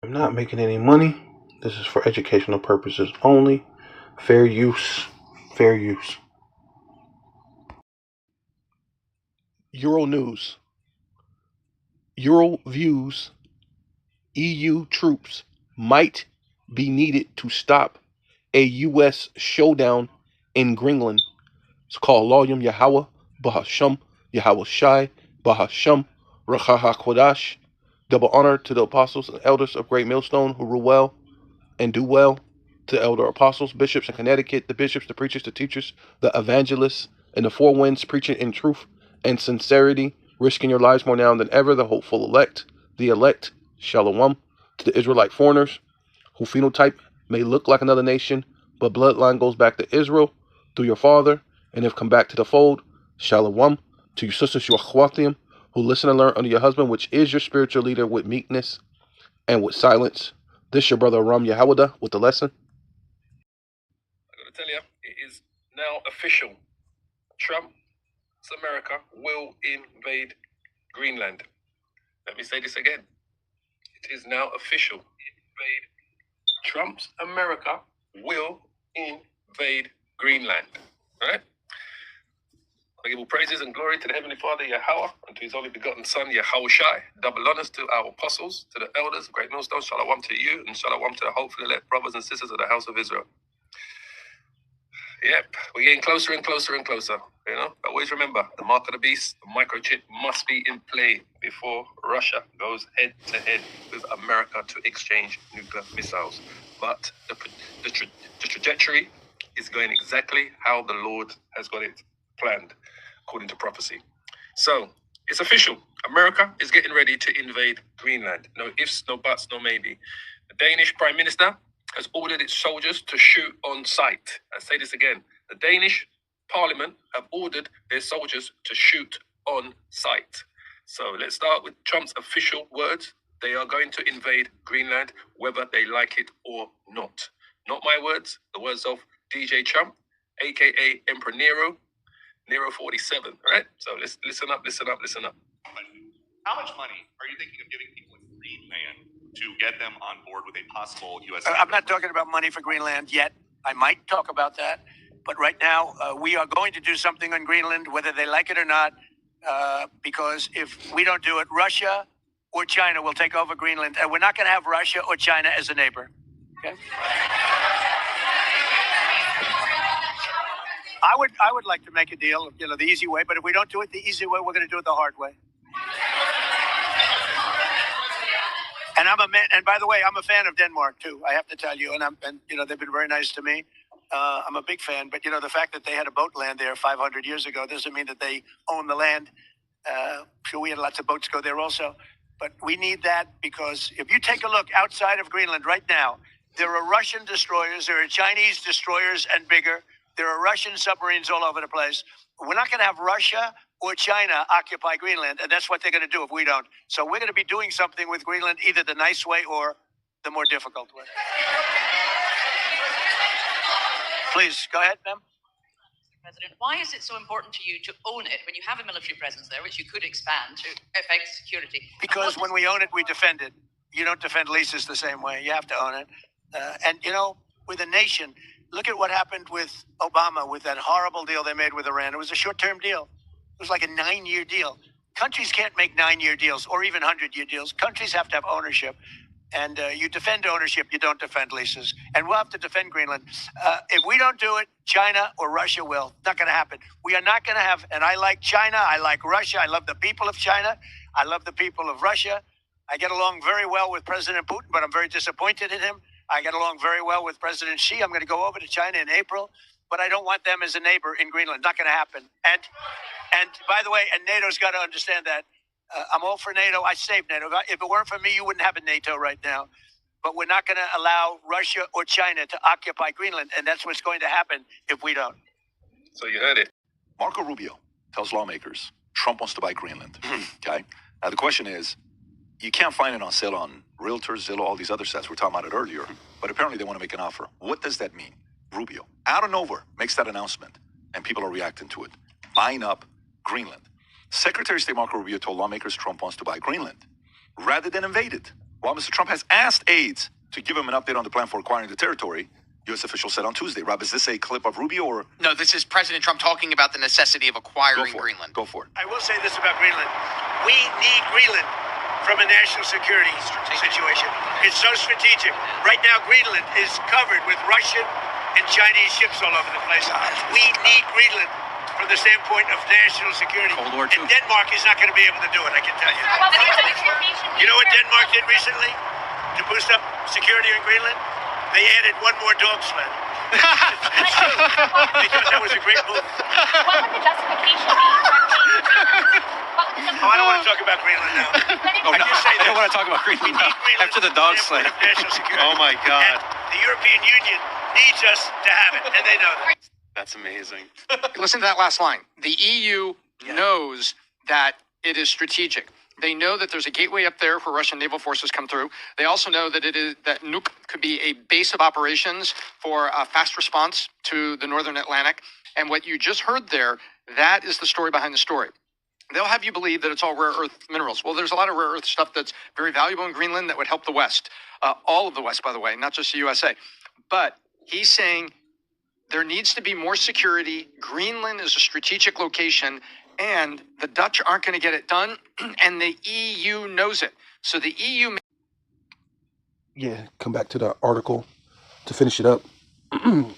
I'm not making any money. This is for educational purposes only. Fair use. Fair use. Euro News. Euro views EU troops might be needed to stop a U.S. showdown in Greenland. It's called Loyum Yahweh, Bahasham, Yahweh Shai, Bahasham, Rachaha Kodash. Double honor to the apostles and elders of Great Millstone who rule well and do well, to the elder apostles, bishops in Connecticut, the bishops, the preachers, the teachers, the evangelists, and the four winds preaching in truth and sincerity, risking your lives more now than ever, the hopeful elect, Shalom, to the Israelite foreigners, who phenotype may look like another nation, but bloodline goes back to Israel through your father, and have come back to the fold, Shalom, to your sisters, your akhwatim, who listen and learn under your husband, which is your spiritual leader, with meekness and with silence. This your brother Ram Yahawada with the lesson. I'm going to tell you, it is now official. Trump's America will invade Greenland. Let me say this again. It is now official. Trump's America will invade Greenland. All right? I give all praises and glory to the Heavenly Father, Yahweh, and to His only begotten Son, Yahweh Shai. Double honors to our apostles, to the elders, great millstone. Shalom to you, and shalom to the hopefully elect brothers and sisters of the house of Israel. Yep, we're getting closer and closer and closer. You know, always remember the mark of the beast, the microchip must be in play before Russia goes head to head with America to exchange nuclear missiles. But the trajectory is going exactly how the Lord has got it planned, according to prophecy. So it's official. America is getting ready to invade Greenland. No ifs, no buts, no maybe. The Danish Prime Minister has ordered its soldiers to shoot on sight. I say this again. The Danish Parliament have ordered their soldiers to shoot on sight. So let's start with Trump's official words. They are going to invade Greenland, whether they like it or not. Not my words, the words of DJ Trump, aka Emperor Nero 47. All right? So let's listen up. How much money are you thinking of giving people in Greenland to get them on board with a possible U.S. I'm not talking about money for Greenland yet. I might talk about that. But right now, we are going to do something on Greenland, whether they like it or not, because if we don't do it, Russia or China will take over Greenland. And we're not going to have Russia or China as a neighbor. Okay? I would like to make a deal, the easy way. But if we don't do it the easy way, we're going to do it the hard way. And I'm a man. And by the way, I'm a fan of Denmark too. I have to tell you, and they've been very nice to me. I'm a big fan. But the fact that they had a boat land there 500 years ago doesn't mean that they own the land. Sure, we had lots of boats go there also. But we need that because if you take a look outside of Greenland right now, there are Russian destroyers, there are Chinese destroyers and bigger. There are Russian submarines all over the place. We're not going to have Russia or China occupy Greenland, and that's what they're going to do if we don't. So we're going to be doing something with Greenland, either the nice way or the more difficult way. Please, go ahead, ma'am. President, why is it so important to you to own it when you have a military presence there, which you could expand to affect security? Because when we own it, we defend it. You don't defend leases the same way. You have to own it. And with a nation, look at what happened with Obama, with that horrible deal they made with Iran. It was a short-term deal. It was like a 9-year deal. Countries can't make 9-year deals or even 100-year deals. Countries have to have ownership. And you defend ownership, you don't defend leases. And we'll have to defend Greenland. If we don't do it, China or Russia will. Not going to happen. We are not going to have, and I like China, I like Russia, I love the people of China, I love the people of Russia. I get along very well with President Putin, but I'm very disappointed in him. I get along very well with President Xi. I'm going to go over to China in April, but I don't want them as a neighbor in Greenland. Not going to happen. And by the way, and NATO's got to understand that. I'm all for NATO. I saved NATO. If it weren't for me, you wouldn't have a NATO right now. But we're not going to allow Russia or China to occupy Greenland, and that's what's going to happen if we don't. So you heard it. Marco Rubio tells lawmakers Trump wants to buy Greenland. Okay? Now, the question is, you can't find it on sale on Realtors, Zillow, all these other sites. We were talking about it earlier. But apparently they want to make an offer. What does that mean? Rubio, out of nowhere, makes that announcement, and people are reacting to it. Buying up Greenland. Secretary of State Marco Rubio told lawmakers Trump wants to buy Greenland rather than invade it. While Mr. Trump has asked aides to give him an update on the plan for acquiring the territory, U.S. officials said on Tuesday. Rob, is this a clip of Rubio or? No, this is President Trump talking about the necessity of acquiring Greenland. Go for it. I will say this about Greenland. We need Greenland from a national security situation. It's so strategic. Right now, Greenland is covered with Russian and Chinese ships all over the place. We need Greenland from the standpoint of national security. Cold War and Denmark is not going to be able to do it, I can tell you. You know what Denmark did recently to boost up security in Greenland? They added one more dog sled. It's true. They thought that was a great move. What would the justification be for changing Greenland? Oh, I don't want to talk about Greenland now. I just say I don't this. want to talk about We Greenland need now. Greenland After the from dog standpoint sled. of national security. Oh my God. And the European Union needs us to have it, and they know that. That's amazing. Listen to that last line. The EU knows that it is strategic. They know that there's a gateway up there where Russian naval forces come through. They also know that that Nuuk could be a base of operations for a fast response to the Northern Atlantic. And what you just heard there, that is the story behind the story. They'll have you believe that it's all rare earth minerals. Well, there's a lot of rare earth stuff that's very valuable in Greenland that would help the West. All of the West, by the way, not just the USA. But he's saying there needs to be more security. Greenland is a strategic location, and the Dutch aren't going to get it done, and the EU knows it. So the EU... Yeah, come back to the article to finish it up. And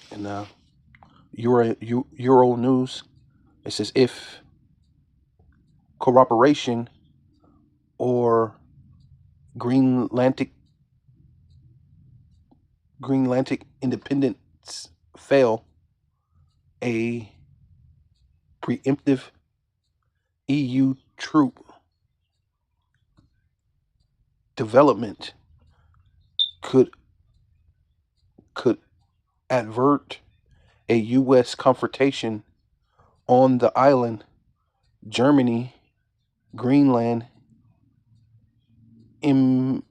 Euro News, it says if cooperation or Greenlandic independence fail, a preemptive EU troop development could avert a U.S. confrontation on the island. Germany, Greenland, MEP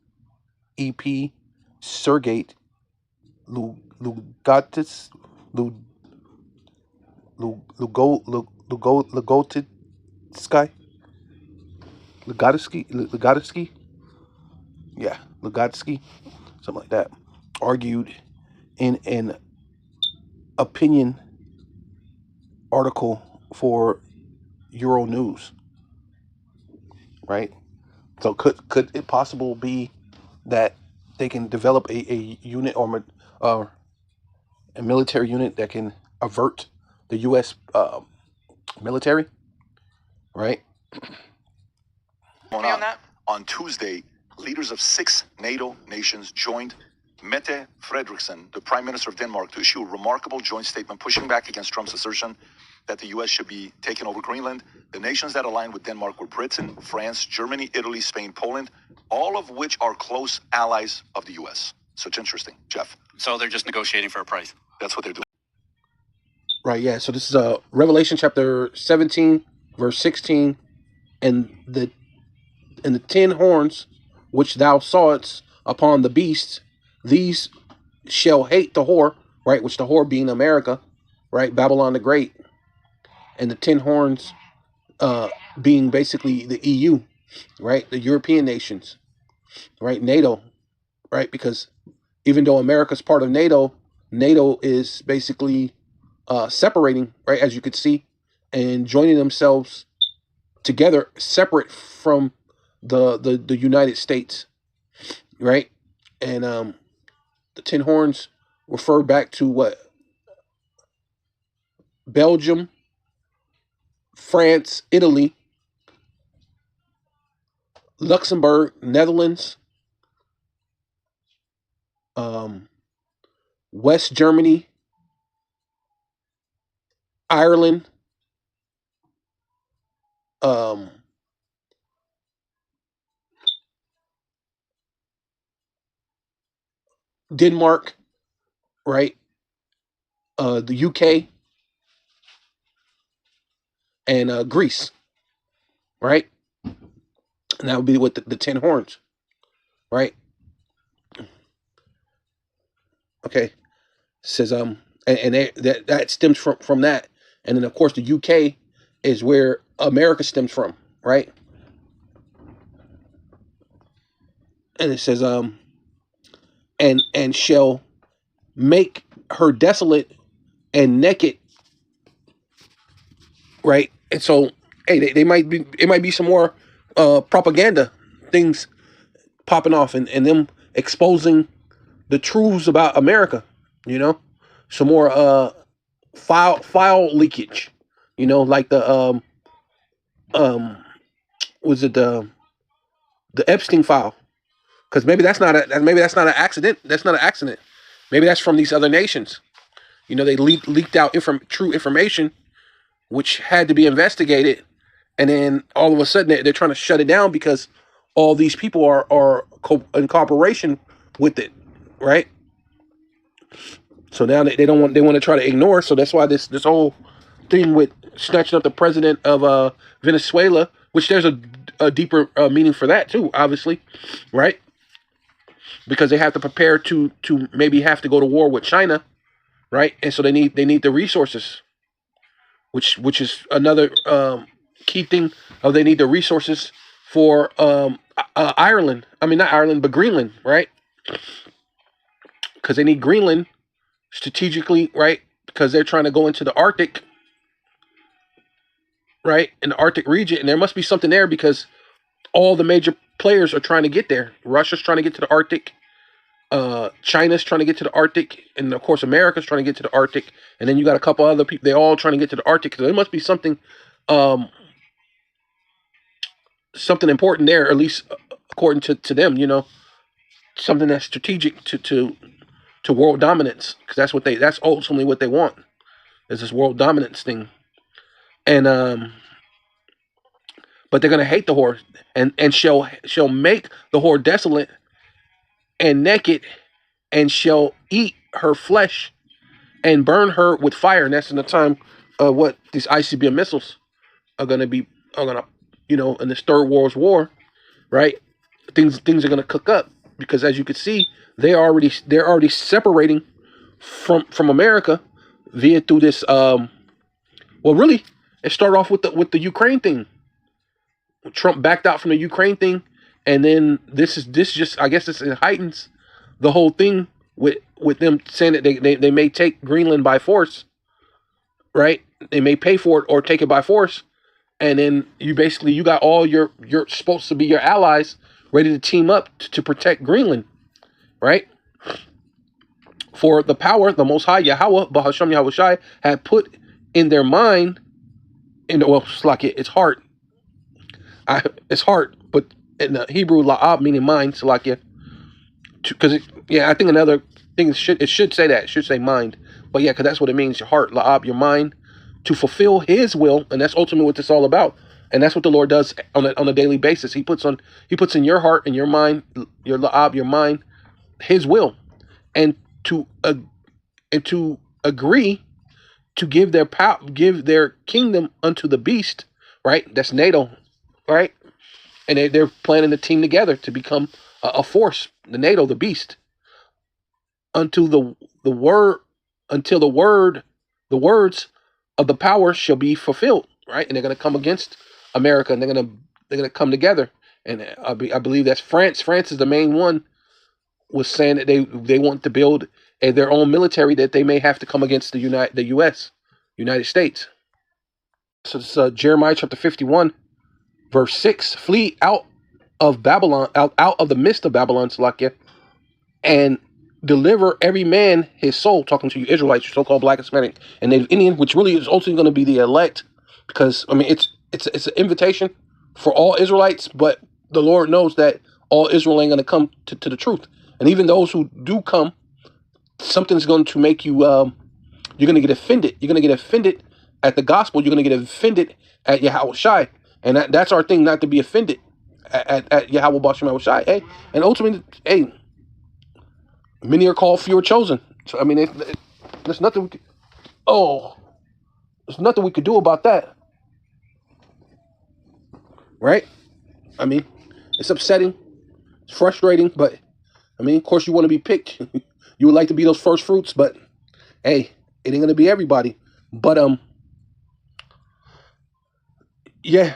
Sergei Lugotis Lugotsky, yeah, Lugotsky, something like that, argued in an opinion article for Euro News, right? So could it possible be that they can develop a unit or a military unit that can avert the U.S. Military, right? On Tuesday, leaders of 6 NATO nations joined Mette Frederiksen, the Prime Minister of Denmark, to issue a remarkable joint statement pushing back against Trump's assertion that the U.S. should be taking over Greenland. The nations that aligned with Denmark were Britain, France, Germany, Italy, Spain, Poland, all of which are close allies of the U.S. So it's interesting, Jeff. So they're just negotiating for a price. That's what they're doing. Right, yeah. So this is Revelation chapter 17, verse 16, and the 10 horns which thou sawest upon the beast, these shall hate the whore, right? Which the whore being America, right? Babylon the Great, and the 10 horns being basically the EU, right? The European nations, right? NATO, right? Because even though America's part of NATO, NATO is basically separating, right? As you could see, and joining themselves together, separate from the United States, right? And the 10 horns refer back to what? Belgium, France, Italy, Luxembourg, Netherlands, West Germany, Ireland, Denmark, right? The UK, and Greece, right? And that would be with the 10 horns, right? Okay. It says and that stems from that. And then of course the UK is where America stems from, right? and it says and shall make her desolate and naked, right? And so, hey, they might be, it might be some more propaganda things popping off, and them exposing the truths about America, you know, some more file leakage, you know, like the um was it the Epstein file? Because maybe that's not an accident. That's not an accident. Maybe that's from these other nations. You know, they leaked out true information, which had to be investigated, and then all of a sudden they're trying to shut it down because all these people are in cooperation with it, right? So now they want to try to ignore. So that's why this whole thing with snatching up the president of Venezuela, which there's a deeper meaning for that too, obviously, right? Because they have to prepare to maybe have to go to war with China, right? And so they need the resources, which is another key thing. Of they need the resources for Ireland. I mean, not Ireland, but Greenland, right? Because they need Greenland strategically, right? Because they're trying to go into the Arctic, right? In the Arctic region, and there must be something there because all the major players are trying to get there. Russia's trying to get to the Arctic. China's trying to get to the Arctic, and of course America's trying to get to the Arctic, and then you got a couple other people. They're all trying to get to the Arctic. So there must be something, something important there, at least according to them. You know, something that's strategic to world dominance, because that's ultimately what they want, is this world dominance thing. And but they're gonna hate the whore, and shall make the whore desolate and naked, and shall eat her flesh and burn her with fire. And that's in the time what these ICBM missiles are gonna you know, in this Third World War, right? Things are gonna cook up, because as you can see, they're already separating from America via through this well, really it started off with the Ukraine thing. Trump backed out from the Ukraine thing, and then this just, I guess this heightens the whole thing with them saying that they may take Greenland by force, right? They may pay for it or take it by force, and then you got all you're supposed to be your allies ready to team up to protect Greenland, right? For the power the Most High Yahweh Bahasham Yahweh Shai had put in their mind, it's like it's heart. It's heart, but in the Hebrew la'ab meaning mind, Salakia. Because I think another thing it should say that. It should say mind. But yeah, because that's what it means, your heart, la'ab, your mind, to fulfill his will, and that's ultimately what this is all about. And that's what the Lord does on a daily basis. He puts in your heart and your mind, your la'ab, your mind, his will. And to agree to give their kingdom unto the beast, right? That's NATO, right? And they're planning to team together to become a force, the NATO, the beast, until the words of the power shall be fulfilled, right? And they're going to come against America, and they're going to come together. And I believe that's France. France is the main one, was saying that they want to build their own military, that they may have to come against the United States. So it's Jeremiah chapter 51, verse 6. Flee out of Babylon, out of the midst of Babylon, Salakia, and deliver every man his soul. Talking to you Israelites, your so-called Black, Hispanic, and Native Indian, which really is ultimately going to be the elect, because I mean it's an invitation for all Israelites, but the Lord knows that all Israel ain't going to come to the truth, and even those who do come, something's going to make you you're going to get offended. You're going to get offended at the gospel. You're going to get offended at Yahweh Shai, and that's our thing, not to be offended at Yahweh Bashem Yahweh Shai. Hey, and ultimately, hey, many are called, few are chosen. So I mean, there's nothing. There's nothing we could do about that, right? I mean, it's upsetting, it's frustrating, but I mean, of course, you want to be picked. You would like to be those first fruits, but hey, it ain't gonna be everybody. But yeah,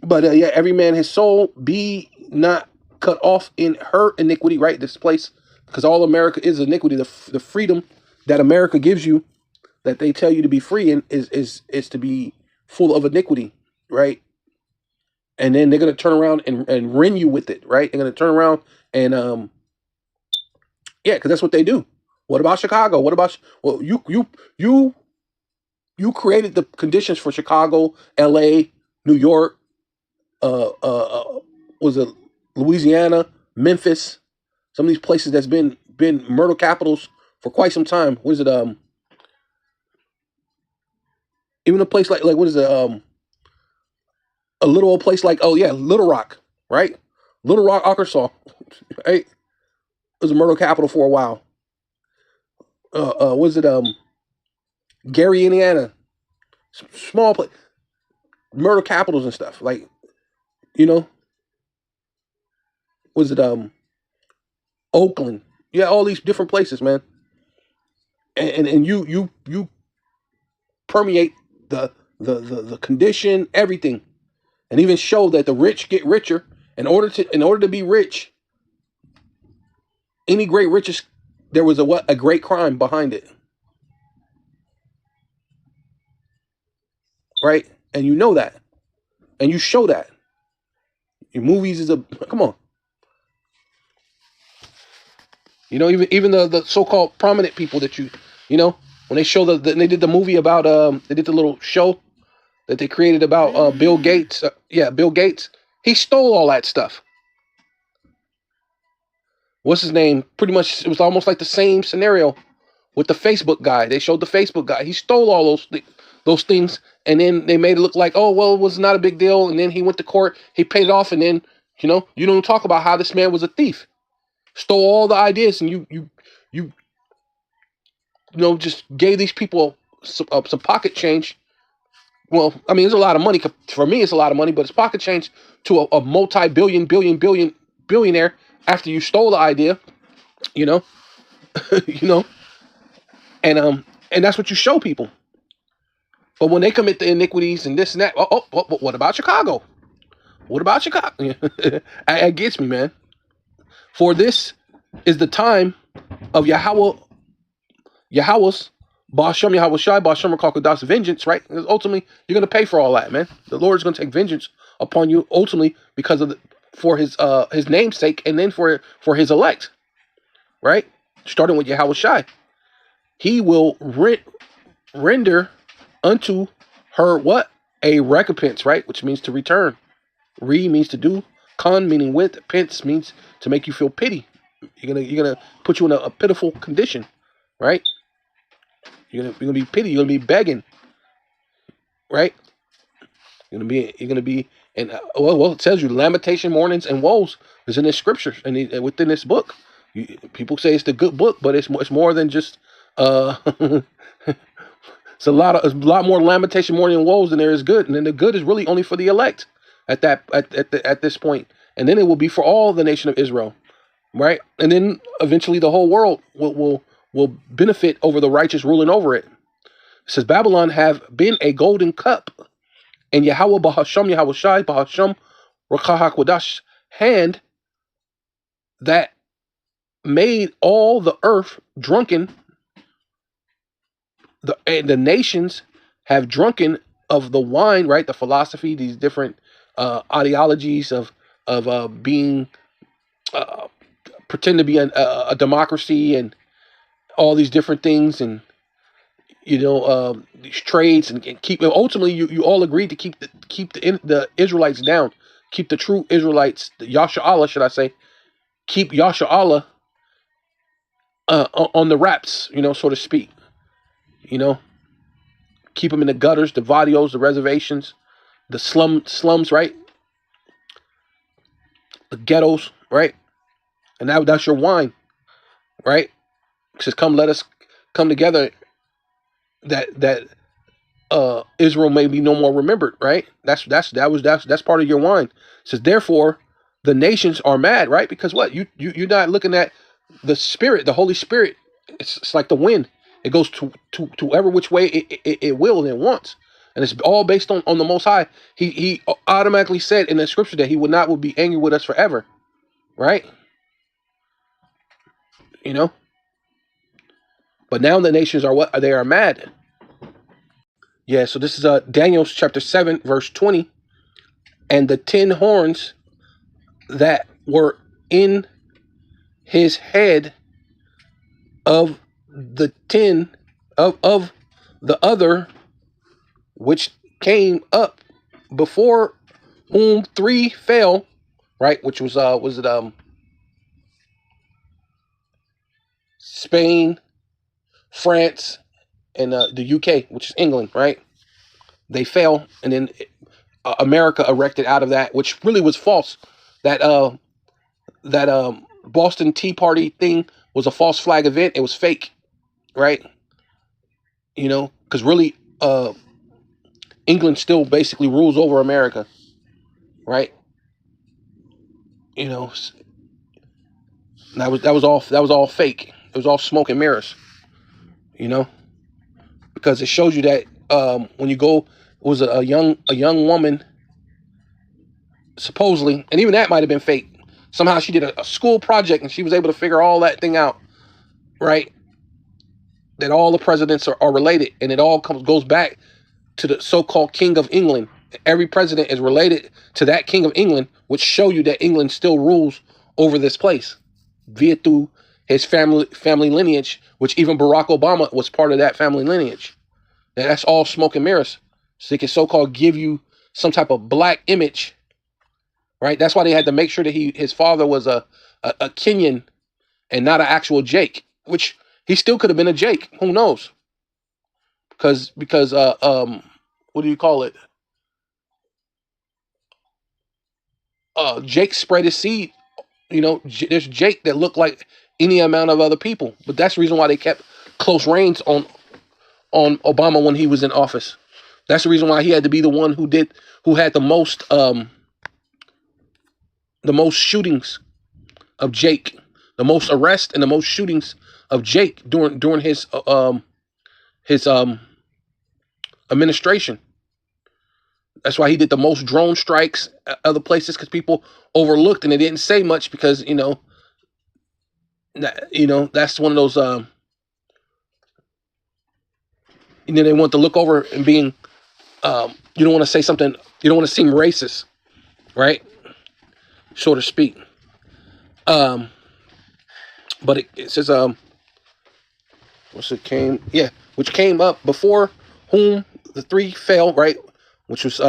but every man his soul, be not cut off in her iniquity, right? This place, because all America is iniquity. The freedom that America gives you, that they tell you to be free in, is to be full of iniquity, right? And then they're gonna turn around and rend you with it, right? They're gonna turn around and yeah, because that's what they do. What about Chicago? What about well, you created the conditions for Chicago, L.A., New York, was it Louisiana, Memphis, some of these places that's been murder capitals for quite some time. What is it? Even a place like what is it? A little old place like, oh yeah, Little Rock, right? Little Rock, Arkansas, right? It was a murder capital for a while. What is it? Gary, Indiana, small place, murder capitals and stuff. Like, you know, was it Oakland? Yeah, all these different places, man. And you permeate the condition, everything, and even show that the rich get richer. In order to be rich, any great riches, there was a great crime behind it, right? And you know that, and you show that. Your movies is a come on. You know, even the so-called prominent people that you know, when they show they did the movie about they did the little show that they created about Bill Gates. Bill Gates. He stole all that stuff. What's his name? Pretty much, it was almost like the same scenario with the Facebook guy. They showed the Facebook guy. He stole all those things, and then they made it look like, oh well, it was not a big deal. And then he went to court. He paid it off, and then you don't talk about how this man was a thief, stole all the ideas, and you just gave these people some pocket change. Well, I mean, it's a lot of money. For me, it's a lot of money, but it's pocket change to a billionaire after you stole the idea, you know, and that's what you show people. But when they commit the iniquities and this and that, what about Chicago? What about Chicago? It gets me, man. For this is the time of Yahweh's Ba'Shem Yahweh Shai, Ba'Shem Kalkadas vengeance, right? Because ultimately, you're going to pay for all that, man. The Lord is going to take vengeance upon you ultimately because of for his namesake, and then for his elect, right? Starting with Yahweh Shai. He will render unto her what? A recompense, right? Which means to return. Re means to do. Con meaning with. Pence means to make you feel pity. You're gonna put you in a pitiful condition, right? You're gonna be pity. You're gonna be begging, right? You're gonna be, and well, it tells you lamentation, mournings, and woes is in this scriptures and within this book. People say it's the good book, but it's more than just it's a lot more lamentation, mourning, and woes than there is good, and then the good is really only for the elect at this point, and then it will be for all the nation of Israel, right? And then eventually the whole world will benefit over the righteous ruling over it. It says Babylon have been a golden cup, and Yahweh Bahasham Yahweh Shai Bahasham Rakahakwadash's hand that made all the earth drunken. The nations have drunken of the wine, right? The philosophy, these different ideologies of being pretend to be a democracy and all these different things, and these trades, and keep. Ultimately, you all agreed to keep the Israelites down, keep the true Israelites, the Yasha Allah, should I say, keep Yasha Allah on the wraps, so to speak. Keep them in the gutters, the vadios, the reservations, the slums, right? The ghettos, right? And that's your wine, right? It says, "Come, let us come together, that Israel may be no more remembered." Right? That's part of your wine. It says, "Therefore, the nations are mad," right? Because what you're not looking at the Spirit, the Holy Spirit. It's like the wind. It goes to ever which way it will and it wants. And it's all based on the Most High. He automatically said in the scripture that he would be angry with us forever. right? You know, but now the nations are what they are mad. Yeah, so this is Daniel chapter 7, verse 20. And the 10 horns that were in his head of the 10 of the other which came up before whom 3 fell, right? Which was it Spain, France, and the UK, which is England, right? They fell, and then America erected out of that, which really was false. That Boston Tea Party thing was a false flag event. It was fake, right? You know, because really, England still basically rules over America, right? You know, that was all fake. It was all smoke and mirrors, you know, because it shows you that when you go, it was a young woman supposedly, and even that might have been fake. Somehow she did a school project and she was able to figure all that thing out, right? That all the presidents are related, and it all goes back to the so-called King of England. Every president is related to that King of England, which show you that England still rules over this place via through his family lineage, which even Barack Obama was part of that family lineage. Now, that's all smoke and mirrors. So they can so-called give you some type of black image, right? That's why they had to make sure that his father was a Kenyan and not an actual Jake, which he still could have been a Jake. Who knows? Because what do you call it? Jake spread his seed. You know, there's Jake that looked like any amount of other people, but that's the reason why they kept close reins on Obama when he was in office. That's the reason why he had to be the one who had the most shootings of Jake, the most arrests and the most shootings of Jake during his administration. That's why he did the most drone strikes other places, because people overlooked and they didn't say much because that's one of those they want to look over and being you don't want to say something, you don't want to seem racist, right? So to speak. But it says which came up before whom the 3 fell, right? Which was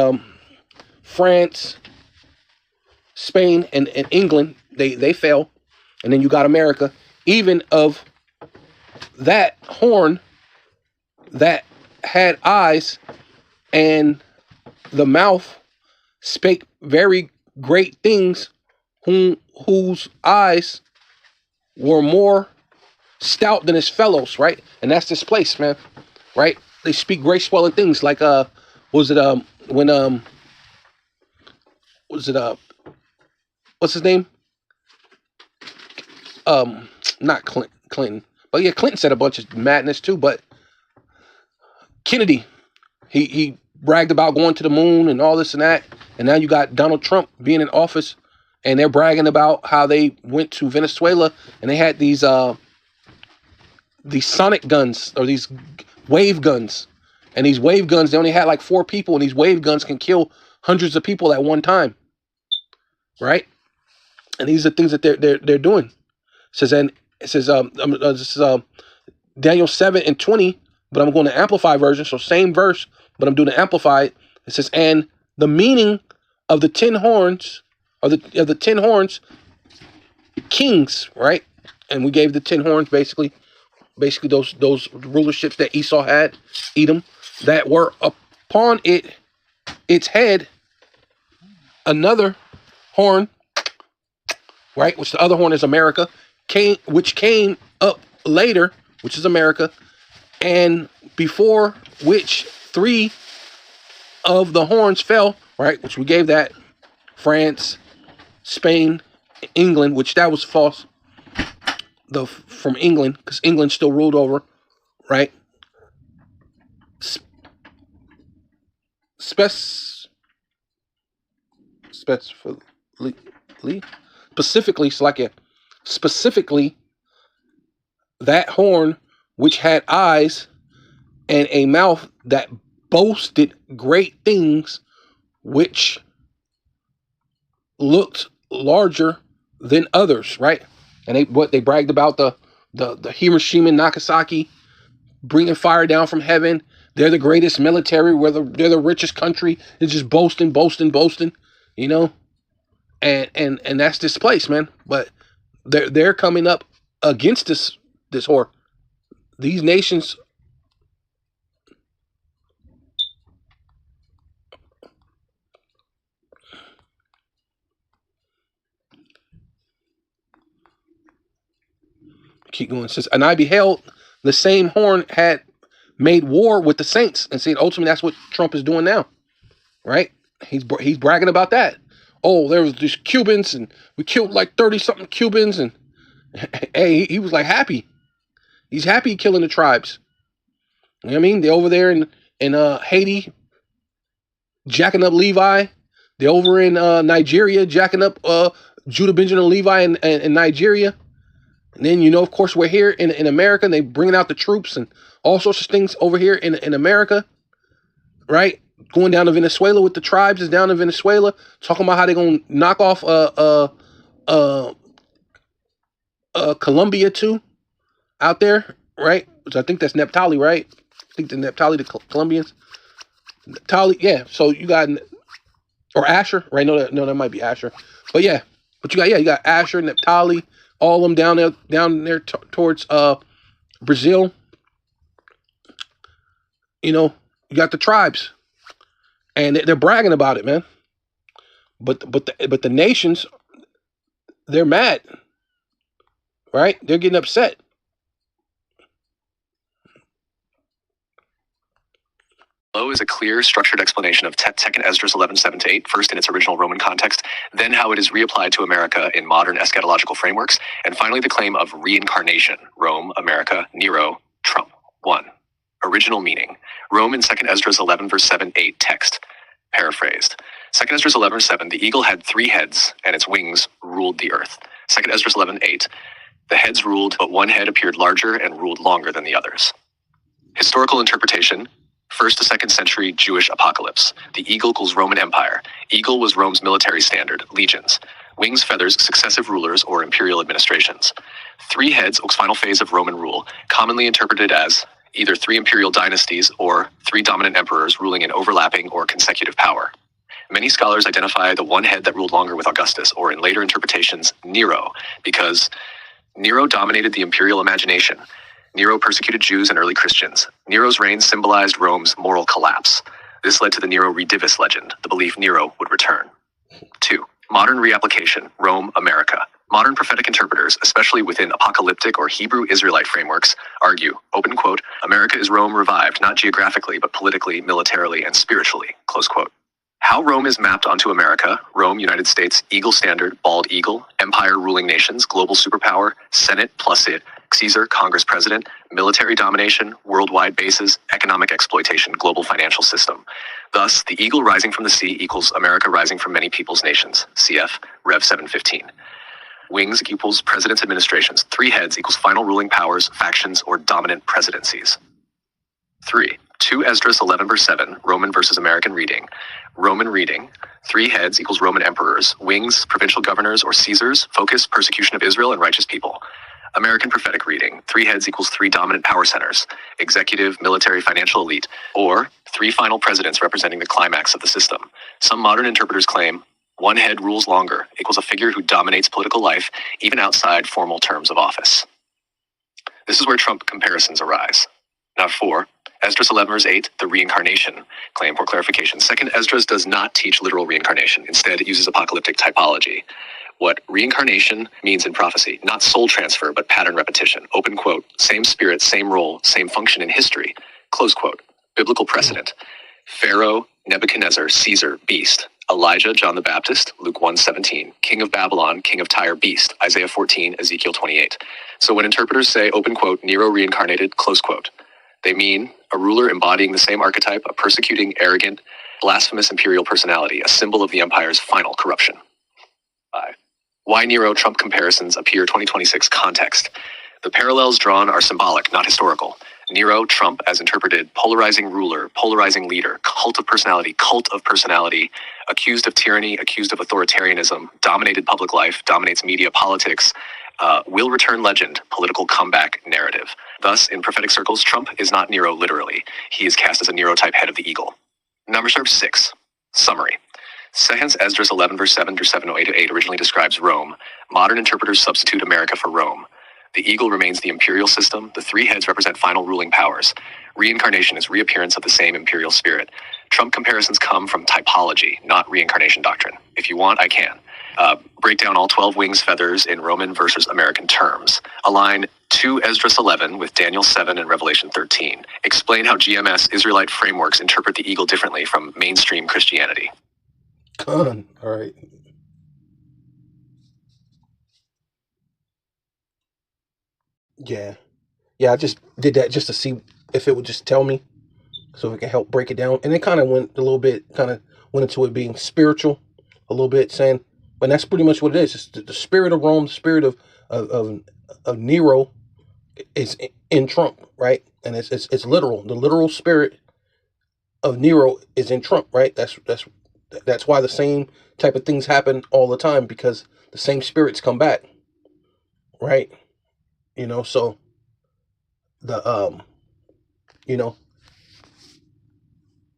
France, Spain, and England. They fell, and then you got America. Even of that horn that had eyes, and the mouth spake very great things, whose eyes were more stout than his fellows, right? And that's this place, man, right? They speak great swelling things, like was it when was it what's his name? Not Clinton, but yeah, Clinton said a bunch of madness too. But Kennedy, he bragged about going to the moon and all this and that, and now you got Donald Trump being in office, and they're bragging about how they went to Venezuela and they had these sonic guns, or these wave guns, and these wave guns, they only had like 4 people, and these wave guns can kill hundreds of people at one time, right? And these are things that they're doing. It says this is Daniel 7 and 20, but I'm going to amplify version, so same verse, but I'm doing the amplified. It says, and the meaning of the 10 horns, of the 10 horns, kings, right? And we gave the 10 horns basically those rulerships that Esau had, Edom, that were upon its head another horn, right? Which the other horn is America, which came up later, which is America, and before which 3 of the horns fell, right? Which we gave that France, Spain, England, which that was false. From England, because England still ruled over, right? Specifically, specifically, Slakia, specifically that horn which had eyes and a mouth that boasted great things, which looked larger than others, right? And they bragged about the Hiroshima and Nagasaki bringing fire down from heaven. They're the greatest military. They're the richest country. It's just boasting, you know. And that's this place, man. But they're coming up against this whore. These nations. Keep going. It says, and I beheld the same horn had made war with the saints, and said, ultimately, that's what Trump is doing now, right? He's bragging about that. Oh, there was these Cubans, and we killed like 30-something Cubans, and hey, he was like happy. He's happy killing the tribes. You know what I mean? They're over there in Haiti, jacking up Levi. They're over in Nigeria, jacking up Judah, Benjamin, and Levi in Nigeria. And then, you know, of course, we're here in America, and they bringing out the troops and all sorts of things over here in America, right? Going down to Venezuela with the tribes is down in Venezuela, talking about how they're going to knock off Colombia too, out there, right? Which I think that's Neptali, right? I think the Neptali, the Colombians. Neptali, yeah. So you got, or Asher, right? No, that might be Asher. But yeah, you got Asher, Neptali, all of them down there towards Brazil. You know, you got the tribes, and they're bragging about it, man. But the nations, they're mad, right? They're getting upset. Below is a clear, structured explanation of 2nd Esdras 11:7-8, first in its original Roman context, then how it is reapplied to America in modern eschatological frameworks, and finally the claim of reincarnation, Rome, America, Nero, Trump. 1. Original meaning. Rome in 2nd Esdras 11 verse 7-8 text. Paraphrased. 2nd Esdras 11:7, the eagle had 3 heads, and its wings ruled the earth. 2nd Esdras 11:8, the heads ruled, but one head appeared larger and ruled longer than the others. Historical interpretation. 1st to 2nd century Jewish apocalypse. The eagle equals Roman Empire. Eagle was Rome's military standard, legions. Wings, feathers, successive rulers or imperial administrations. 3 heads equals final phase of Roman rule, commonly interpreted as either 3 imperial dynasties or 3 dominant emperors ruling in overlapping or consecutive power. Many scholars identify the one head that ruled longer with Augustus, or in later interpretations, Nero, because Nero dominated the imperial imagination. Nero persecuted Jews and early Christians. Nero's reign symbolized Rome's moral collapse. This led to the Nero Redivus legend, the belief Nero would return. 2. Modern reapplication, Rome, America. Modern prophetic interpreters, especially within apocalyptic or Hebrew Israelite frameworks, argue, open quote, America is Rome revived, not geographically, but politically, militarily, and spiritually, close quote. How Rome is mapped onto America, Rome, United States, eagle standard, bald eagle, empire ruling nations, global superpower, Senate plus it, Caesar, Congress president, military domination, worldwide bases, economic exploitation, global financial system. Thus, the eagle rising from the sea equals America rising from many people's nations, cf. Rev 7:15. Wings equals president's administrations. 3 heads equals final ruling powers, factions, or dominant presidencies. 3. 2 Esdras 11 verse 7, Roman versus American reading. Roman reading. 3 heads equals Roman emperors. Wings, provincial governors or Caesars. Focus, persecution of Israel and righteous people. American prophetic reading. 3 heads equals 3 dominant power centers. Executive, military, financial elite. Or 3 final presidents representing the climax of the system. Some modern interpreters claim 1 head rules longer equals a figure who dominates political life, even outside formal terms of office. This is where Trump comparisons arise. Now 4. Esdras 11 verse 8, the reincarnation claim for clarification. 2nd Esdras does not teach literal reincarnation. Instead, it uses apocalyptic typology. What reincarnation means in prophecy, not soul transfer, but pattern repetition. Open quote, same spirit, same role, same function in history. Close quote. Biblical precedent. Pharaoh, Nebuchadnezzar, Caesar, beast. Elijah, John the Baptist, Luke 1:17. King of Babylon, King of Tyre, beast. Isaiah 14, Ezekiel 28. So when interpreters say, open quote, Nero reincarnated, close quote, they mean a ruler embodying the same archetype, a persecuting, arrogant, blasphemous imperial personality, a symbol of the empire's final corruption. 5. Why Nero-Trump comparisons appear 2026 context. The parallels drawn are symbolic, not historical. Nero, Trump, as interpreted, polarizing ruler, polarizing leader, cult of personality, accused of tyranny, accused of authoritarianism, dominated public life, dominates media, politics, will return legend, political comeback narrative. Thus, in prophetic circles, Trump is not Nero literally. He is cast as a Nero-type head of the eagle. Number 6. Summary. 2 Esdras 11 verse 7 through 708-8 originally describes Rome. Modern interpreters substitute America for Rome. The eagle remains the imperial system. The 3 heads represent final ruling powers. Reincarnation is reappearance of the same imperial spirit. Trump comparisons come from typology, not reincarnation doctrine. If you want, I can. Break down all 12 wings feathers in Roman versus American terms. Align 2 Esdras 11 with Daniel 7 and Revelation 13. Explain how GMS Israelite frameworks interpret the eagle differently from mainstream Christianity. All right. Yeah. I just did that just to see if it would just tell me, so it can help break it down. And it kind of went into it being spiritual a little bit, saying, but that's pretty much what it is. It's the spirit of Rome, the spirit of Nero is in Trump, right? And it's literal. The literal spirit of Nero is in Trump, right? That's why the same type of things happen all the time, because the same spirits come back, right? So the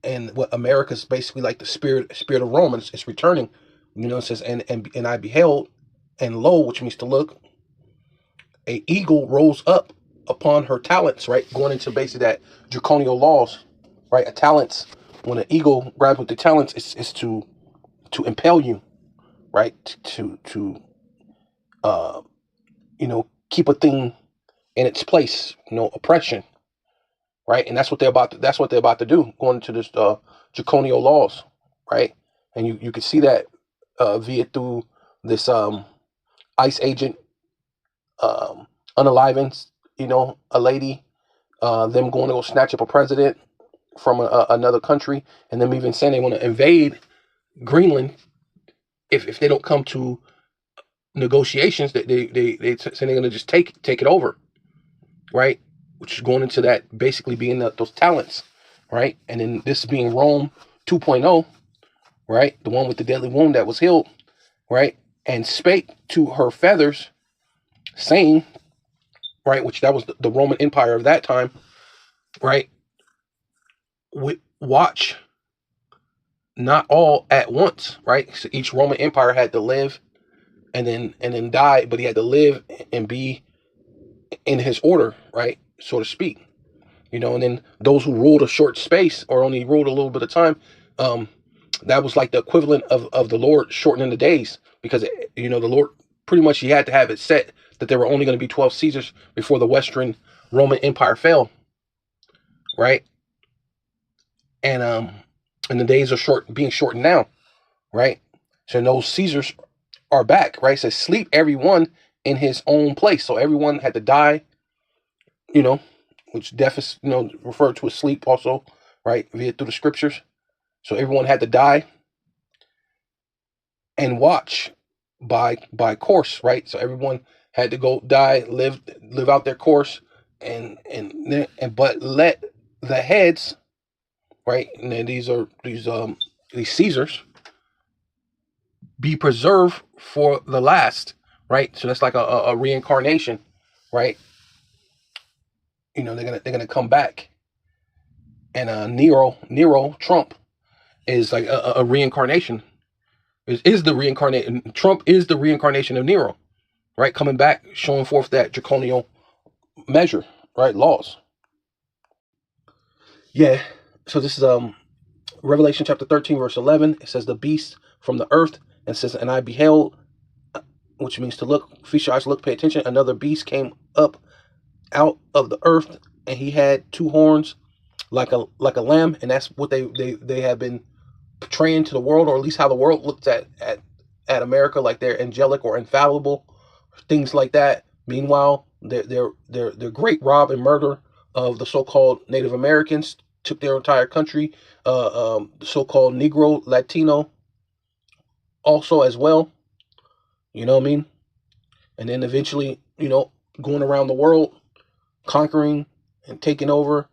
and what America's basically like the spirit of Rome, it's returning. It says, and I beheld, and lo, which means to look, a eagle rose up upon her talents, right? Going into basically that draconial laws, right? A talents, when an eagle grabs with the talents, is to impel you, right? To keep a thing in its place, oppression, right? And that's what they're about to do, going into this draconial laws, right? And you can see that via through this ICE agent unaliving, a lady, them going to go snatch up a president from another country, and them even saying they want to invade Greenland if they don't come to negotiations, that they say they're going to just take it over, right? Which is going into that basically being those talents, right? And then this being Rome 2.0, right? The one with the deadly wound that was healed, right? And spake to her feathers, saying, right, which that was the Roman Empire of that time, right? Watch not all at once, right? So each Roman Empire had to live and then die, but he had to live and be in his order, right, so to speak. And then those who ruled a short space or only ruled a little bit of time, that was like the equivalent of the Lord shortening the days, because the Lord pretty much, he had to have it set that there were only going to be 12 Caesars before the Western Roman Empire fell, right? And the days are being shortened now, right? So those Caesars are back, right? It says, sleep everyone in his own place. So everyone had to die, which death is, referred to as sleep also, right? Via through the scriptures. So everyone had to die and watch by course, right? So everyone had to go die, live out their course, but let the heads, right? And then these Caesars be preserved for the last, right? So that's like a reincarnation, right? They're gonna come back, and Nero Trump is like a reincarnation. Is the reincarnation. Trump is the reincarnation of Nero, right? Coming back, showing forth that draconial measure, right? Laws. Yeah. So this is Revelation chapter 13, verse 11. It says, the beast from the earth, and it says, and I beheld, which means to look, feast your eyes, look, pay attention. Another beast came up out of the earth, and he had 2 horns like a lamb, and that's what they have been portraying to the world, or at least how the world looks at America, like they're angelic or infallible, things like that. Meanwhile, their great rob and murder of the so-called Native Americans, took their entire country, the so-called Negro, Latino also as well, You know what I mean? And then eventually, going around the world, conquering and taking over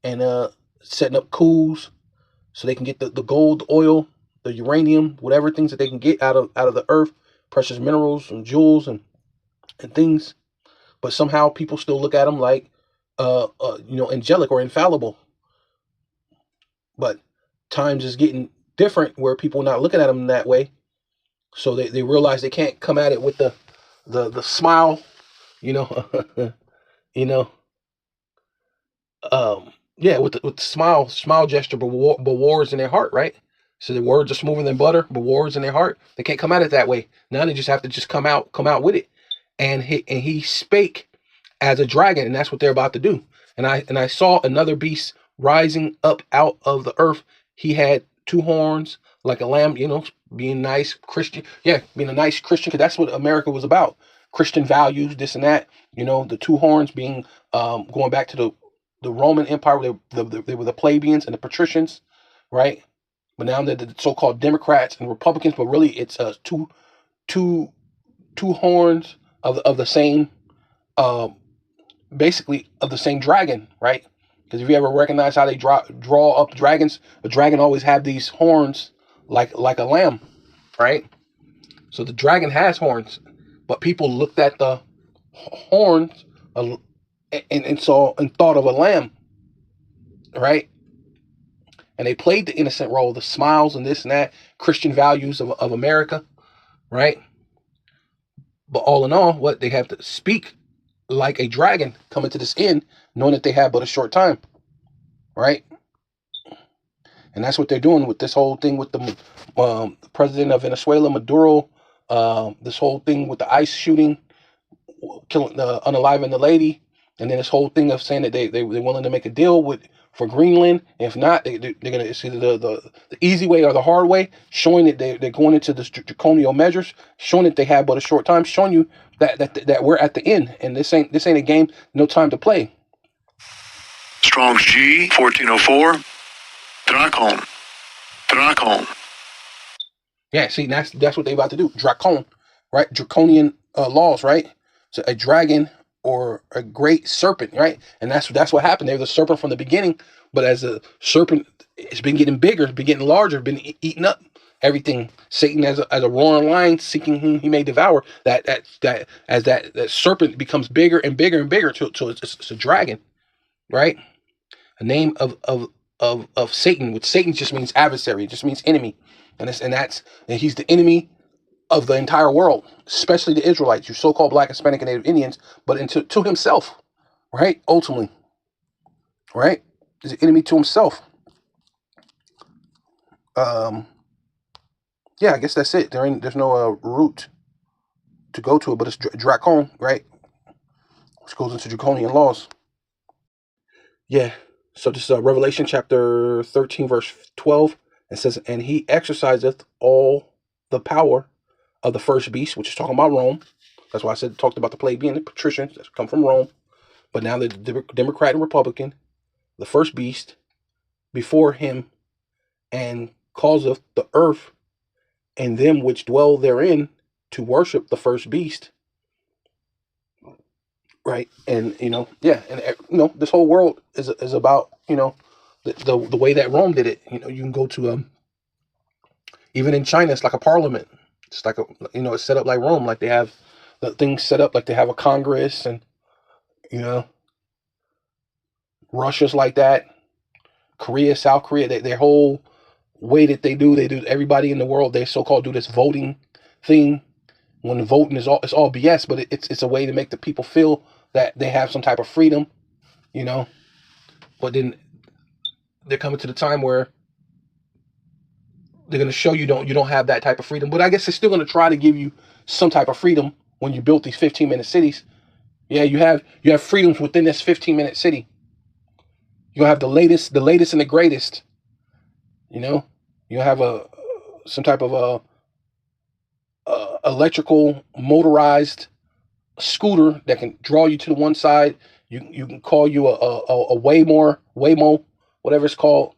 and setting up coups so they can get the gold, the oil, the uranium, whatever things that they can get out of the earth, precious minerals and jewels and things. But somehow people still look at them like angelic or infallible. But times is getting different where people are not looking at them that way. So they realize they can't come at it with the smile, you know, you know, with the smile gesture, but wars in their heart, right? So the words are smoother than butter, but wars in their heart. They can't come at it that way. Now they just have to just come out with it. And he spake as a dragon, and that's what they're about to do. And I saw another beast rising up out of the earth. He had two horns like a lamb, being nice Christian. Yeah, being a nice Christian, because that's what America was about. Christian values, this and that. The two horns being going back to the Roman Empire. They were the plebeians and the patricians, right? But now they're the so-called Democrats and Republicans. But really, it's two horns of the same, basically of the same dragon, right? Because if you ever recognize how they draw up dragons, a dragon always have these horns like a lamb, right? So the dragon has horns, but people looked at the horns and saw and thought of a lamb, right? And they played the innocent role, the smiles and this and that, Christian values of America, right? But all in all, what they have to speak like a dragon coming to this end, knowing that they have but a short time, right? And that's what they're doing with this whole thing with the president of Venezuela, Maduro, this whole thing with the ICE shooting, killing, unaliving the lady, and then this whole thing of saying that they're willing to make a deal for Greenland. If not, they're gonna, it's either the easy way or the hard way, showing that they're going into the draconian measures, showing that they have but a short time, showing you that we're at the end, and this ain't a game, no time to play. Strong's G 1404. Dracon. Yeah, see, that's what they about to do. Dracon, right? Draconian laws, right? So a dragon or a great serpent, right? And that's what happened. They're the serpent from the beginning, but as the serpent, it's been getting bigger, it's been getting larger, been eating up everything. Satan as a roaring lion, seeking whom he may devour. That serpent becomes bigger and bigger and bigger till it's a dragon, right? A name of Satan, which Satan just means adversary, it just means enemy, and he's the enemy of the entire world, especially the Israelites, you so-called Black, Hispanic, and Native Indians, but to himself, right? Ultimately, right? He's an enemy to himself. Yeah, I guess that's it. There's no route to go to it, but it's Dracon, right? Which goes into draconian laws. Yeah. So this is Revelation chapter 13, verse 12. It says, "And he exerciseth all the power of the first beast," which is talking about Rome. That's why I talked about the plebeian and the patricians that come from Rome. But now the Democrat and Republican, the first beast, before him, and causeth the earth and them which dwell therein to worship the first beast. Right. And, this whole world is about, the way that Rome did it. You can go to, even in China, it's like a parliament. It's like it's set up like Rome, like they have the things set up, like they have a Congress, and, Russia's like that. Korea, South Korea, their whole way that they do everybody in the world, they so-called do this voting thing, when voting it's all BS, but it's a way to make the people feel that they have some type of freedom, but then they're coming to the time where they're going to show you don't have that type of freedom. But I guess they're still going to try to give you some type of freedom when you built these 15-minute cities. Yeah, you have freedoms within this 15-minute city. You'll have the latest and the greatest. You'll have some type of electrical motorized scooter that can draw you to the one side. You can call you a Waymo, whatever it's called,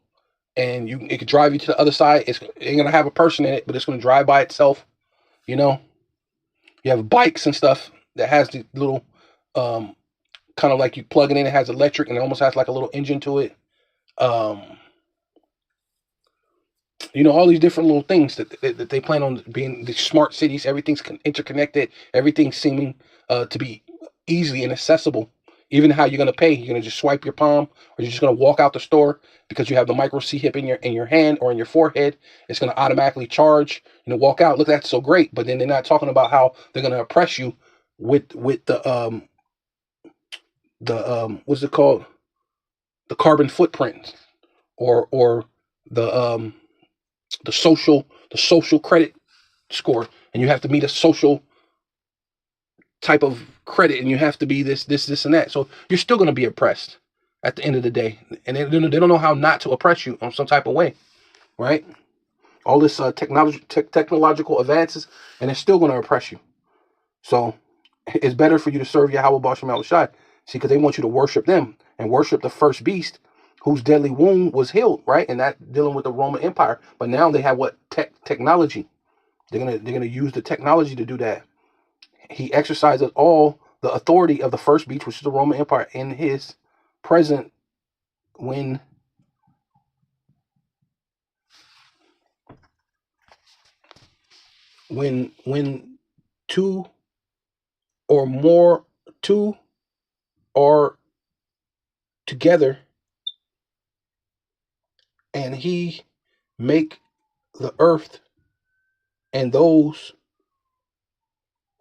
and it can drive you to the other side. It ain't gonna have a person in it, but it's gonna drive by itself. You have bikes and stuff that has the little kind of like you plug it in, it has electric and it almost has like a little engine to it. All these different little things that they plan on being the smart cities. Everything's interconnected. Everything's seeming to be easy and accessible. Even how you're gonna pay, you're gonna just swipe your palm, or you're just gonna walk out the store because you have the micro C hip in your hand or in your forehead. It's gonna automatically charge. Walk out. Look, that's so great. But then they're not talking about how they're gonna oppress you with the what's it called? The carbon footprint or the social credit score, and you have to meet a social type of credit, and you have to be this and that. So you're still going to be oppressed at the end of the day, and they don't know how not to oppress you on some type of way, right? All this technological advances, and they're still going to oppress you. So it's better for you to serve Yahweh Bashem Al Shai. See, because they want you to worship them and worship the first beast whose deadly wound was healed, right? And that dealing with the Roman Empire. But now they have what? Technology. They're gonna use the technology to do that. He exercises all the authority of the first beast, which is the Roman Empire, in his present when two are together, and he make the earth and those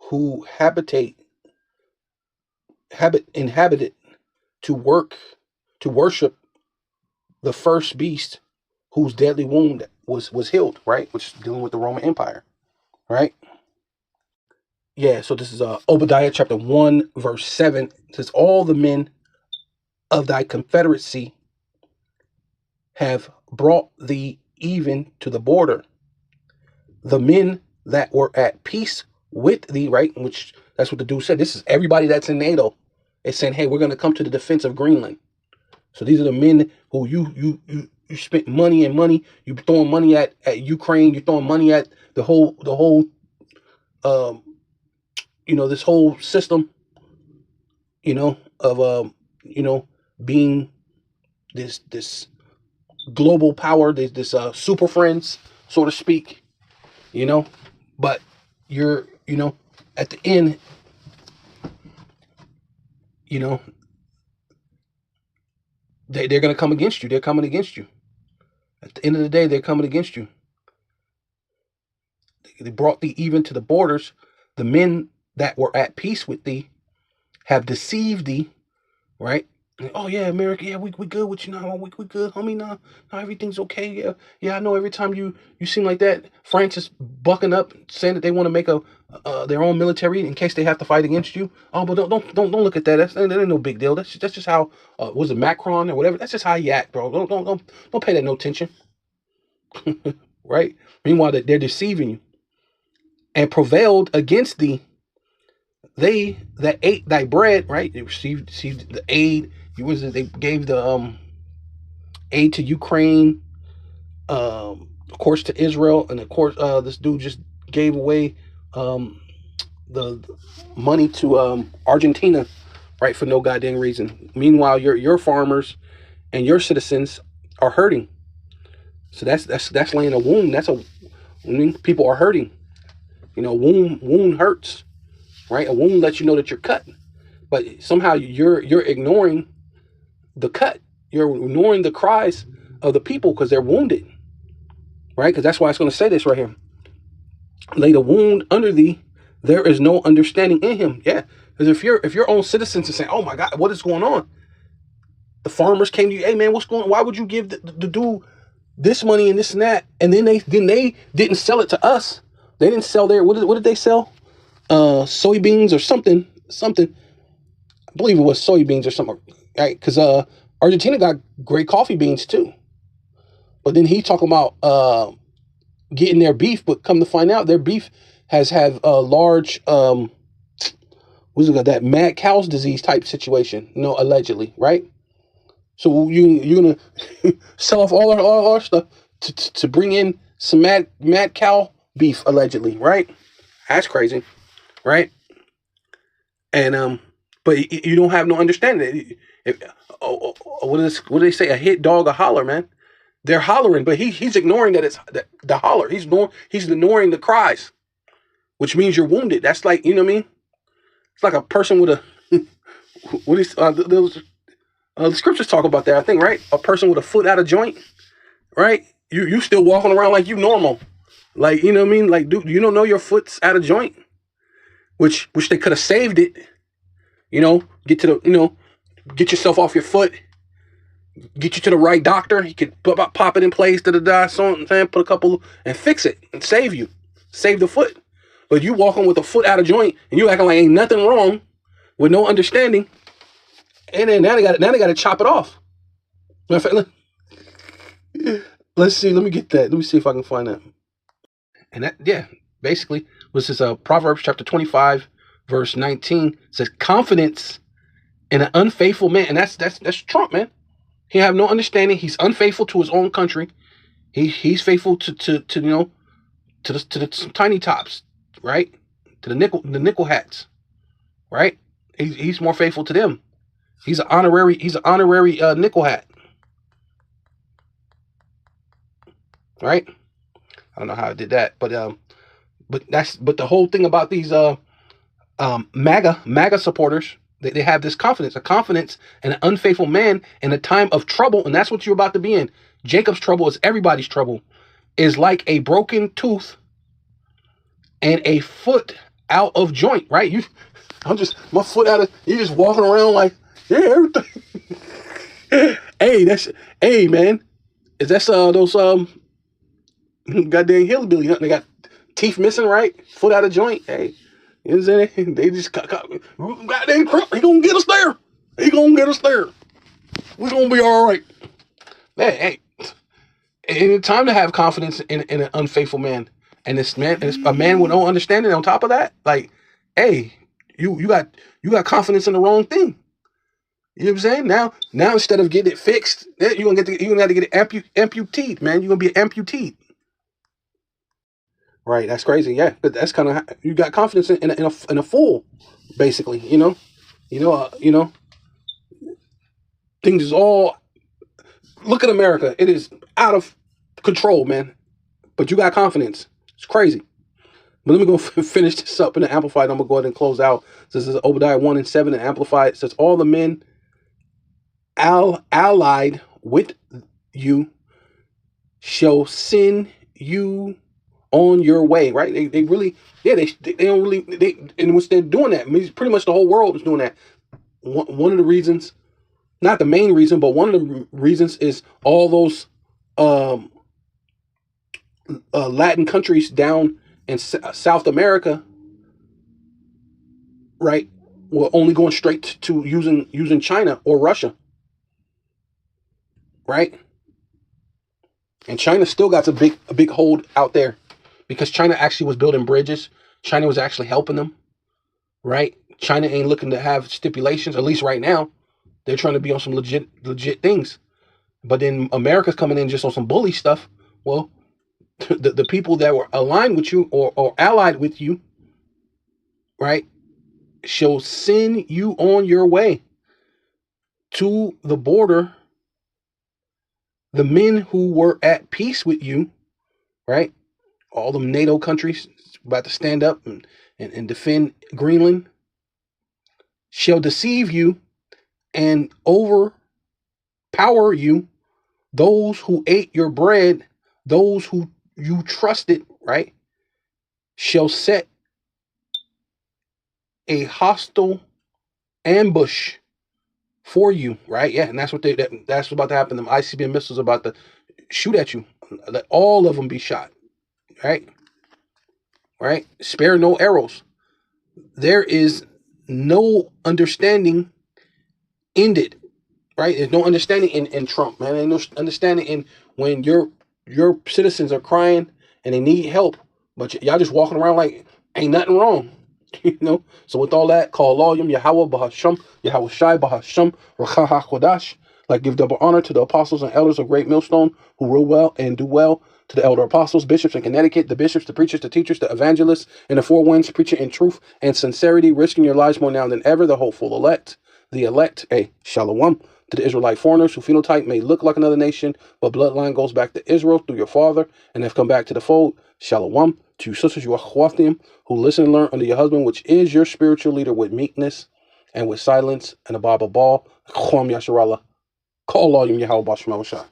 who inhabit it to worship the first beast whose deadly wound was healed, right? Which is dealing with the Roman Empire, right? Yeah, so this is Obadiah chapter 1, verse 7. It says, all the men of thy confederacy have brought thee even to the border. The men that were at peace with thee, right? Which that's what the dude said. This is everybody that's in NATO. It's saying, hey, we're going to come to the defense of Greenland. So these are the men who you spent money. You throwing money at Ukraine. You're throwing money at the whole this whole system, of being this global power, this super friends, so to speak, but you're, at the end, they're going to come against you. They're coming against you. At the end of the day, they're coming against you. They brought thee even to the borders. The men that were at peace with thee have deceived thee, right? Oh yeah, America, yeah, we good with you now. We good, homie. Now everything's okay. Yeah. I know. Every time you seem like that, France is bucking up, saying that they want to make their own military in case they have to fight against you. Oh, but don't look at that. That ain't no big deal. That's just how was it Macron or whatever? That's just how you act, bro. Don't pay that no attention, right? Meanwhile, they're deceiving you and prevailed against thee. They that ate thy bread, right? They received the aid. They gave the aid to Ukraine, of course to Israel, and of course this dude just gave away the money to Argentina, right, for no goddamn reason. Meanwhile, your farmers and your citizens are hurting. So that's laying a wound. People are hurting. Wound hurts, right? A wound lets you know that you're cut, but somehow you're ignoring the cut. You're ignoring the cries of the people because they're wounded, right? Because that's why it's going to say this right here. Lay the wound under thee, there is no understanding in him. Yeah, because if your own citizens are saying, "Oh my God, what is going on?" The farmers came to you, "Hey man, what's going on? Why would you give the dude this money and this and that?" And then they didn't sell it to us. They didn't sell their what did they sell? Soybeans or something. I believe it was soybeans or something, right? Because Argentina got great coffee beans too. But then he talking about getting their beef, but come to find out, their beef have a large what's it called, that mad cow's disease type situation, allegedly, right? So you're gonna sell off all our stuff to bring in some mad cow beef, allegedly, right? That's crazy, right? And but you don't have no understanding. What do they say? A hit dog, a holler, man. They're hollering, but he's ignoring that it's the holler. He's ignoring the cries, which means you're wounded. That's like, you know what I mean? It's like a person with a what is the scriptures talk about that, I think, right? A person with a foot out of joint, right? You still walking around like you normal, like, you know what I mean? Like, dude, you don't know your foot's out of joint, which they could have saved it. Get to the get yourself off your foot, get you to the right doctor. He could pop it in place, something, put a couple and fix it and save the foot. But you walking with a foot out of joint and you acting like ain't nothing wrong with no understanding, and then now they got to chop it off. Let's see. Let me get that. Let me see if I can find that. And that, yeah, basically, this is Proverbs chapter 25, verse 19. Says confidence in an unfaithful man, and that's Trump, man. He have no understanding. He's unfaithful to his own country. He's faithful to the tiny tops, right? To the nickel hats, right? He's more faithful to them. He's an honorary nickel hat, right? I don't know how I did that, but the whole thing about these MAGA supporters, they have this confidence, a confidence in an unfaithful man in a time of trouble, and that's what you're about to be in. Jacob's trouble is everybody's trouble. Is like a broken tooth and a foot out of joint, right? My foot out of, you're just walking around like, yeah, everything. Hey man, is that those goddamn hillbilly? They got teeth missing, right? Foot out of joint. Hey, you know what I'm saying? They just goddamn crap. He gonna get us there. We're gonna be all right, man. Hey, and it's time to have confidence in an unfaithful man. And this man, and a man with no understanding. On top of that, like, hey, you got confidence in the wrong thing. You know what I'm saying? Now instead of getting it fixed, you're gonna have to get it amputated, man. You're gonna be amputated. Right? That's crazy. Yeah, but that's kind of, you got confidence in a fool, basically. Things is all. Look at America. It is out of control, man. But you got confidence. It's crazy. But let me go finish this up in the Amplified. I'm going to go ahead and close out. This is Obadiah 1:7 in Amplified. It says, all the men allied with you shall send you on your way. Right? They really, yeah, they don't really, in which they're doing that. I mean, pretty much the whole world is doing that. One of the reasons, not the main reason, but one of the reasons is all those Latin countries down in South America, right, were only going straight to using China or Russia, right? And China still got a big hold out there because China actually was building bridges. China was actually helping them, right? China ain't looking to have stipulations, at least right now. They're trying to be on some legit things. But then America's coming in just on some bully stuff. Well, the people that were aligned with you or allied with you, right, shall send you on your way to the border. The men who were at peace with you, right, all them NATO countries about to stand up and defend Greenland, shall deceive you and overpower you. Those who ate your bread, those who you trusted, right, shall set a hostile ambush for you, right? Yeah, and that's what that's about to happen. Them ICBM missiles are about to shoot at you. Let all of them be shot, right? Right? Spare no arrows. There is no understanding in it, right? There's no understanding in Trump, man. There's no understanding in when your citizens are crying and they need help, but y'all just walking around like ain't nothing wrong. So with all that, call Loyum Yahweh Bahasham, Yahweh Shai Bahasham, Rachaha Kodash, like give double honor to the apostles and elders of Great Millstone who rule well and do well. To the elder apostles, bishops in Connecticut, the bishops, the preachers, the teachers, the evangelists, and the four winds, preaching in truth and sincerity, risking your lives more now than ever, the hopeful elect, shalom. To the Israelite foreigners who phenotype may look like another nation, but bloodline goes back to Israel through your father and have come back to the fold, shalom. To you sisters, you are chwathim, who listen and learn under your husband, which is your spiritual leader, with meekness and with silence, and above all, chom yasharallah. Call Yahweh Yahweh Bashar